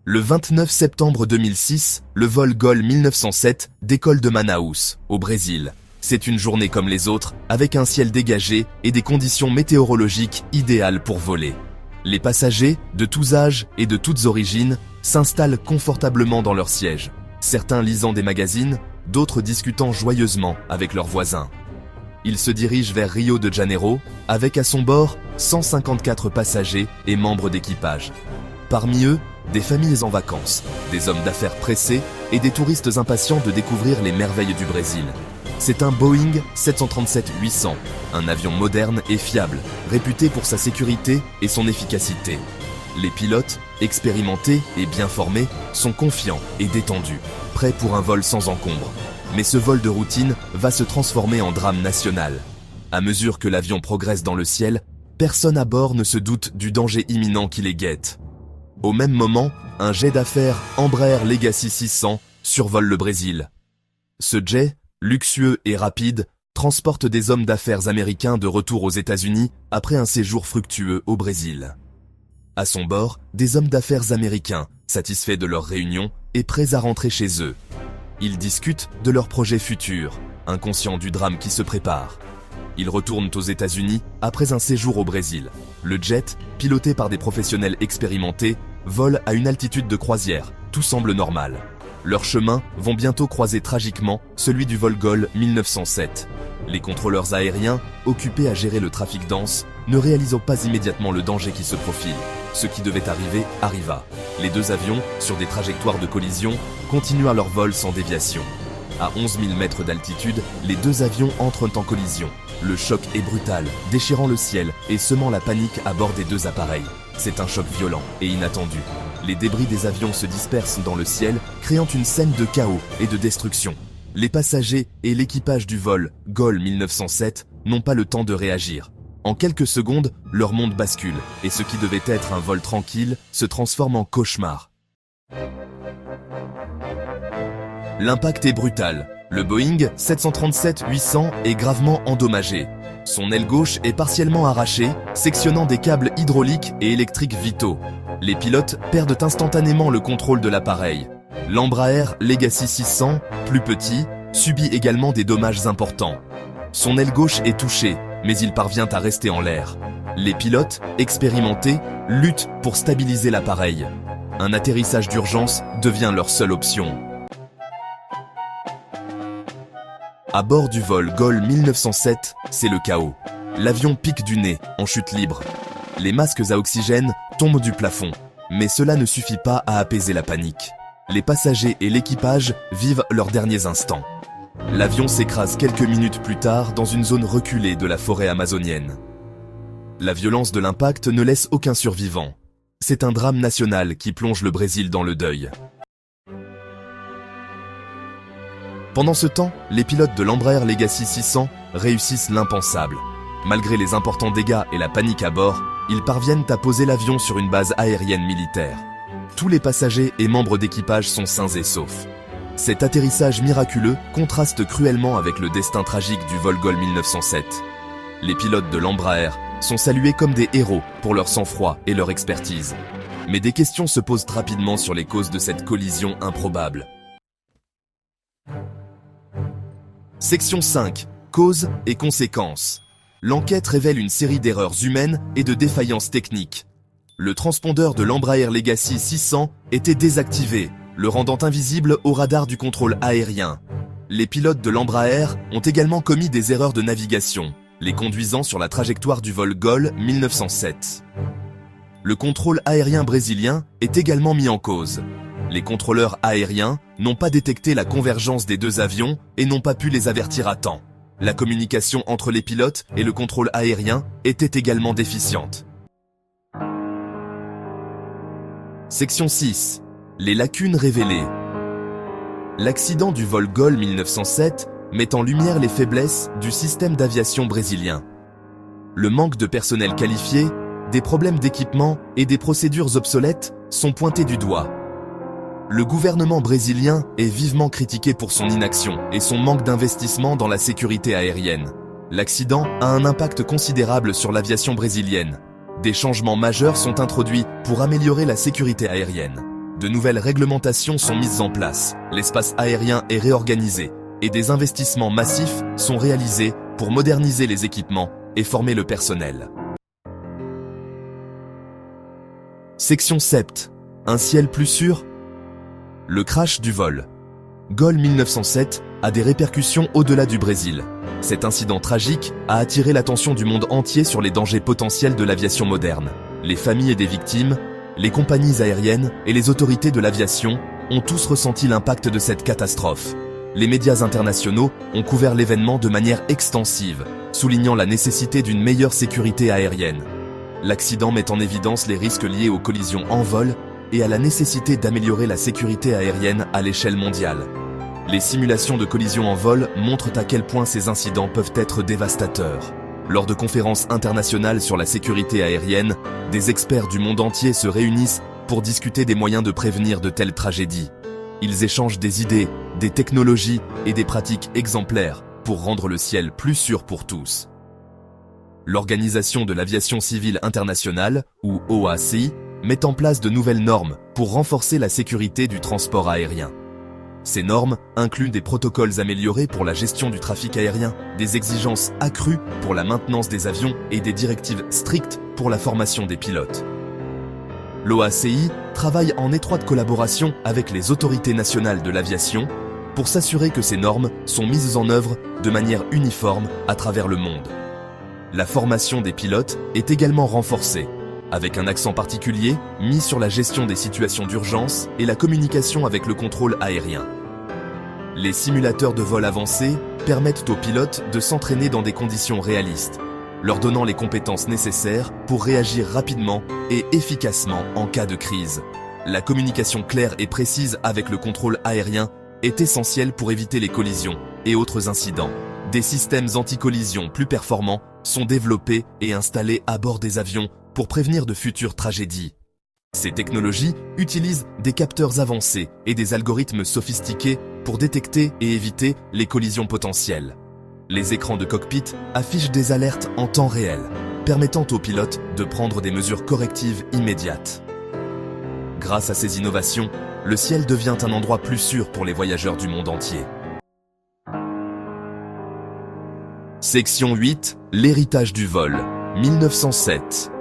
Le 29 septembre 2006, le vol GOL 1907 décolle de Manaus, au Brésil. C'est une journée comme les autres, avec un ciel dégagé et des conditions météorologiques idéales pour voler. Les passagers, de tous âges et de toutes origines, s'installent confortablement dans leur siège, certains lisant des magazines, d'autres discutant joyeusement avec leurs voisins. Il se dirige vers Rio de Janeiro, avec à son bord 154 passagers et membres d'équipage. Parmi eux, des familles en vacances, des hommes d'affaires pressés et des touristes impatients de découvrir les merveilles du Brésil. C'est un Boeing 737-800, un avion moderne et fiable, réputé pour sa sécurité et son efficacité. Les pilotes, expérimentés et bien formés, sont confiants et détendus, prêts pour un vol sans encombre. Mais ce vol de routine va se transformer en drame national. À mesure que l'avion progresse dans le ciel, personne à bord ne se doute du danger imminent qui les guette. Au même moment, un jet d'affaires Embraer Legacy 600 survole le Brésil. Ce jet, luxueux et rapide, transporte des hommes d'affaires américains de retour aux États-Unis après un séjour fructueux au Brésil. À son bord, des hommes d'affaires américains, satisfaits de leur réunion et prêts à rentrer chez eux. Ils discutent de leurs projets futurs, inconscients du drame qui se prépare. Ils retournent aux États-Unis après un séjour au Brésil. Le jet, piloté par des professionnels expérimentés, vole à une altitude de croisière. Tout semble normal. Leurs chemins vont bientôt croiser tragiquement celui du vol GOL 1907. Les contrôleurs aériens, occupés à gérer le trafic dense, ne réalisant pas immédiatement le danger qui se profile. Ce qui devait arriver, arriva. Les deux avions, sur des trajectoires de collision, continuent leur vol sans déviation. À 11 000 mètres d'altitude, les deux avions entrent en collision. Le choc est brutal, déchirant le ciel et semant la panique à bord des deux appareils. C'est un choc violent et inattendu. Les débris des avions se dispersent dans le ciel, créant une scène de chaos et de destruction. Les passagers et l'équipage du vol GOL 1907 n'ont pas le temps de réagir. En quelques secondes, leur monde bascule, et ce qui devait être un vol tranquille se transforme en cauchemar. L'impact est brutal. Le Boeing 737-800 est gravement endommagé. Son aile gauche est partiellement arrachée, sectionnant des câbles hydrauliques et électriques vitaux. Les pilotes perdent instantanément le contrôle de l'appareil. L'Embraer Legacy 600, plus petit, subit également des dommages importants. Son aile gauche est touchée, mais il parvient à rester en l'air. Les pilotes, expérimentés, luttent pour stabiliser l'appareil. Un atterrissage d'urgence devient leur seule option. À bord du vol GOL 1907, c'est le chaos. L'avion pique du nez, en chute libre. Les masques à oxygène tombent du plafond, mais cela ne suffit pas à apaiser la panique. Les passagers et l'équipage vivent leurs derniers instants. L'avion s'écrase quelques minutes plus tard dans une zone reculée de la forêt amazonienne. La violence de l'impact ne laisse aucun survivant. C'est un drame national qui plonge le Brésil dans le deuil. Pendant ce temps, les pilotes de l'Embraer Legacy 600 réussissent l'impensable. Malgré les importants dégâts et la panique à bord, ils parviennent à poser l'avion sur une base aérienne militaire. Tous les passagers et membres d'équipage sont sains et saufs. Cet atterrissage miraculeux contraste cruellement avec le destin tragique du vol GOL 1907. Les pilotes de l'Embraer sont salués comme des héros pour leur sang-froid et leur expertise. Mais des questions se posent rapidement sur les causes de cette collision improbable. Section 5. Causes et conséquences. L'enquête révèle une série d'erreurs humaines et de défaillances techniques. Le transpondeur de l'Embraer Legacy 600 était désactivé, le rendant invisible au radar du contrôle aérien. Les pilotes de l'Embraer ont également commis des erreurs de navigation, les conduisant sur la trajectoire du vol GOL 1907. Le contrôle aérien brésilien est également mis en cause. Les contrôleurs aériens n'ont pas détecté la convergence des deux avions et n'ont pas pu les avertir à temps. La communication entre les pilotes et le contrôle aérien était également déficiente. Section 6. Les lacunes révélées. L'accident du vol GOL 1907 met en lumière les faiblesses du système d'aviation brésilien. Le manque de personnel qualifié, des problèmes d'équipement et des procédures obsolètes sont pointés du doigt. Le gouvernement brésilien est vivement critiqué pour son inaction et son manque d'investissement dans la sécurité aérienne. L'accident a un impact considérable sur l'aviation brésilienne. Des changements majeurs sont introduits pour améliorer la sécurité aérienne. De nouvelles réglementations sont mises en place, l'espace aérien est réorganisé, et des investissements massifs sont réalisés pour moderniser les équipements et former le personnel. Section 7. Un ciel plus sûr? Le crash du vol. GOL 1907 a des répercussions au-delà du Brésil. Cet incident tragique a attiré l'attention du monde entier sur les dangers potentiels de l'aviation moderne. Les familles des victimes, les compagnies aériennes et les autorités de l'aviation ont tous ressenti l'impact de cette catastrophe. Les médias internationaux ont couvert l'événement de manière extensive, soulignant la nécessité d'une meilleure sécurité aérienne. L'accident met en évidence les risques liés aux collisions en vol et à la nécessité d'améliorer la sécurité aérienne à l'échelle mondiale. Les simulations de collisions en vol montrent à quel point ces incidents peuvent être dévastateurs. Lors de conférences internationales sur la sécurité aérienne, des experts du monde entier se réunissent pour discuter des moyens de prévenir de telles tragédies. Ils échangent des idées, des technologies et des pratiques exemplaires pour rendre le ciel plus sûr pour tous. L'Organisation de l'aviation civile internationale, ou OACI, met en place de nouvelles normes pour renforcer la sécurité du transport aérien. Ces normes incluent des protocoles améliorés pour la gestion du trafic aérien, des exigences accrues pour la maintenance des avions et des directives strictes pour la formation des pilotes. L'OACI travaille en étroite collaboration avec les autorités nationales de l'aviation pour s'assurer que ces normes sont mises en œuvre de manière uniforme à travers le monde. La formation des pilotes est également renforcée, avec un accent particulier mis sur la gestion des situations d'urgence et la communication avec le contrôle aérien. Les simulateurs de vol avancés permettent aux pilotes de s'entraîner dans des conditions réalistes, leur donnant les compétences nécessaires pour réagir rapidement et efficacement en cas de crise. La communication claire et précise avec le contrôle aérien est essentielle pour éviter les collisions et autres incidents. Des systèmes anti-collision plus performants sont développés et installés à bord des avions pour prévenir de futures tragédies. Ces technologies utilisent des capteurs avancés et des algorithmes sophistiqués pour détecter et éviter les collisions potentielles. Les écrans de cockpit affichent des alertes en temps réel, permettant aux pilotes de prendre des mesures correctives immédiates. Grâce à ces innovations, le ciel devient un endroit plus sûr pour les voyageurs du monde entier. Section 8. L'héritage du vol. 1907.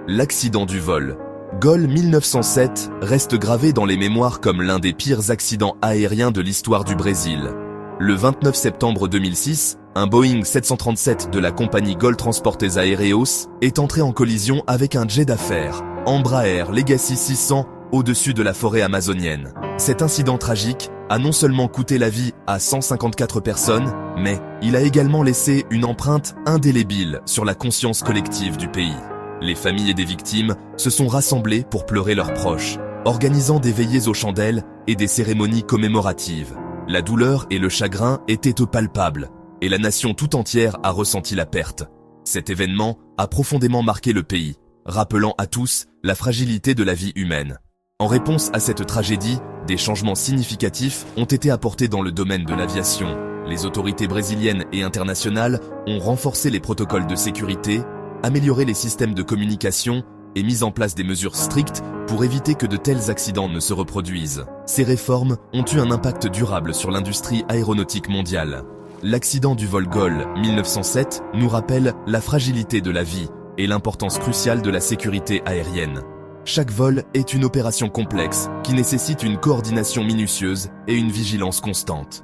L'accident du vol. GOL 1907 reste gravé dans les mémoires comme l'un des pires accidents aériens de l'histoire du Brésil. Le 29 septembre 2006, un Boeing 737 de la compagnie GOL Transportes Aéreos est entré en collision avec un jet d'affaires, Embraer Legacy 600, au-dessus de la forêt amazonienne. Cet incident tragique a non seulement coûté la vie à 154 personnes, mais il a également laissé une empreinte indélébile sur la conscience collective du pays. Les familles des victimes se sont rassemblées pour pleurer leurs proches, organisant des veillées aux chandelles et des cérémonies commémoratives. La douleur et le chagrin étaient palpables, et la nation tout entière a ressenti la perte. Cet événement a profondément marqué le pays, rappelant à tous la fragilité de la vie humaine. En réponse à cette tragédie, des changements significatifs ont été apportés dans le domaine de l'aviation. Les autorités brésiliennes et internationales ont renforcé les protocoles de sécurité, amélioré les systèmes de communication et mis en place des mesures strictes pour éviter que de tels accidents ne se reproduisent. Ces réformes ont eu un impact durable sur l'industrie aéronautique mondiale. L'accident du vol GOL 1907 nous rappelle la fragilité de la vie et l'importance cruciale de la sécurité aérienne. Chaque vol est une opération complexe qui nécessite une coordination minutieuse et une vigilance constante.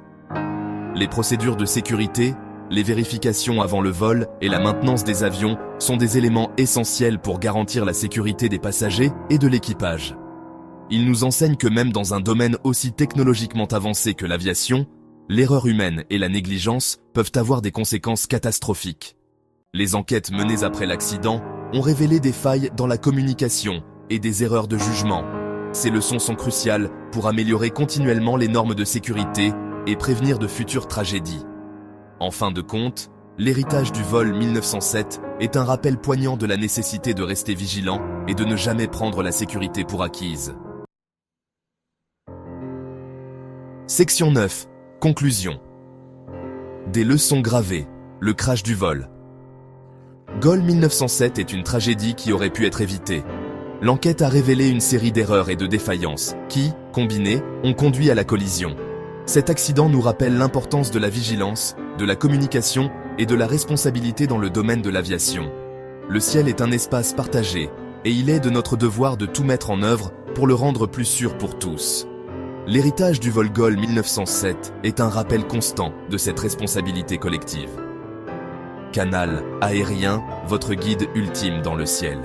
Les procédures de sécurité, les vérifications avant le vol et la maintenance des avions sont des éléments essentiels pour garantir la sécurité des passagers et de l'équipage. Ils nous enseignent que même dans un domaine aussi technologiquement avancé que l'aviation, l'erreur humaine et la négligence peuvent avoir des conséquences catastrophiques. Les enquêtes menées après l'accident ont révélé des failles dans la communication et des erreurs de jugement. Ces leçons sont cruciales pour améliorer continuellement les normes de sécurité et prévenir de futures tragédies. En fin de compte, l'héritage du vol 1907 est un rappel poignant de la nécessité de rester vigilant et de ne jamais prendre la sécurité pour acquise. Section 9. Conclusion. Des leçons gravées. Le crash du vol. GOL 1907 est une tragédie qui aurait pu être évitée. L'enquête a révélé une série d'erreurs et de défaillances qui, combinées, ont conduit à la collision. Cet accident nous rappelle l'importance de la vigilance, de la communication et de la responsabilité dans le domaine de l'aviation. Le ciel est un espace partagé, et il est de notre devoir de tout mettre en œuvre pour le rendre plus sûr pour tous. L'héritage du vol GOL 1907 est un rappel constant de cette responsabilité collective. Canal aérien, votre guide ultime dans le ciel.